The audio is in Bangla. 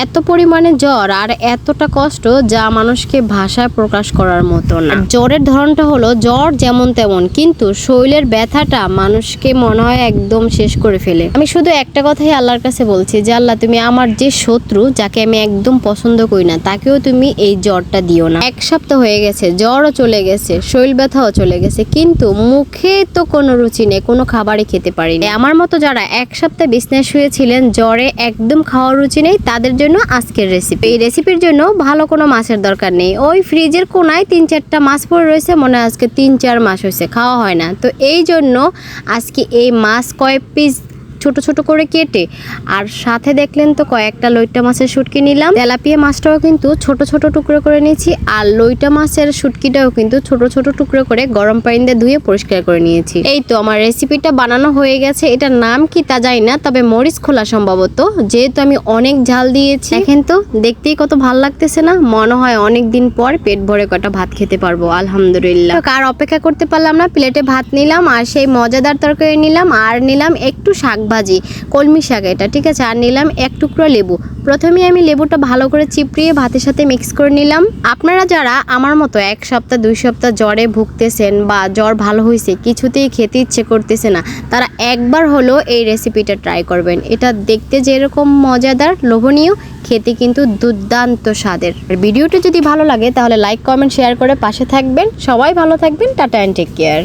এত পরিমাণে জ্বর আর এতটা কষ্ট যা মানুষকে ভাষায় প্রকাশ করার মতো না। জ্বরের ধরনটা হলো জ্বর যেমন তেমন, কিন্তু শরীরের ব্যথাটা মানুষকে মনে হয় একদম শেষ করে ফেলে। আমি শুধু একটা কথাই আল্লাহর কাছে বলছি যে আল্লাহ, তুমি আমার যে শত্রু, যাকে আমি একদম পছন্দ করি না, তাকেও তুমি এই জ্বরটা দিও না। 1 সপ্তাহ হয়ে গেছে, জ্বরও চলে গেছে, শরীর ব্যথাও চলে গেছে, কিন্তু মুখে তো কোনো রুচি নেই, কোনো খাবারই খেতে পারি না। আমার মতো যারা 1 সপ্তাহ বিছনায় শুয়েছিলেন, জ্বরে একদম খাওয়ার রুচি নেই, তাদের জন্য আজকের রেসিপি। এই রেসিপির জন্য ভালো কোনো মাছের দরকার নেই। ওই ফ্রিজের কোনায় 3-4টা মাছ পড়ে রয়েছে, মনে হয় আজকে 3-4 মাস হয়েছে খাওয়া হয় না। তো এই জন্য আজকে এই মাছ কয়েক পিস ছোট ছোট করে কেটে, আর সাথে দেখলেন তো কয়েকটা লইট্টা মাছের শুটকি নিলাম। তেলাপিয়া মাছটাও কিন্তু ছোট ছোট টুকরো করে নিয়েছি, আর লইট্টা মাছের শুটকিটাও কিন্তু ছোট ছোট টুকরো করে গরম পানি দিয়ে ধুয়ে পরিষ্কার করে নিয়েছি। এই তো আমার রেসিপিটা বানানো হয়ে গেছে। এটার নাম কি তা জানি না, তবে মরিচ খোলা সম্ভবত, যেহেতু আমি অনেক ঝাল দিয়েছি। দেখেন তো, দেখতেই কত ভালো লাগতেছে না? মনে হয় অনেক দিন পর পেট ভরে কটা ভাত খেতে পারবো, আলহামদুলিল্লাহ। কার অপেক্ষা করতে পারলাম না, প্লেটে ভাত নিলাম, আর সেই মজাদার তরকারি নিলাম, আর নিলাম একটু শাক ভাজি, কলমি শাক এটা, ঠিক আছে। আর নিলাম 1 টুকরো লেবু। প্রথমে আমি লেবুটা ভালো করে চিপড়িয়ে ভাতের সাথে মিক্স করে নিলাম। আপনারা যারা আমার মতো 1 সপ্তাহ 2 সপ্তাহ জ্বরে ভুগতেছেন বা জ্বর ভালো হয়েছে কিছুতেই খেতে ইচ্ছে করতেছে না, তারা একবার হলো এই রেসিপিটা ট্রাই করবেন। এটা দেখতে যেরকম মজাদার, লোভনীয়, খেতে কিন্তু দুর্দান্ত স্বাদের। আর ভিডিওটা যদি ভালো লাগে তাহলে লাইক, কমেন্ট, শেয়ার করে পাশে থাকবেন। সবাই ভালো থাকবেন। Tata and take care.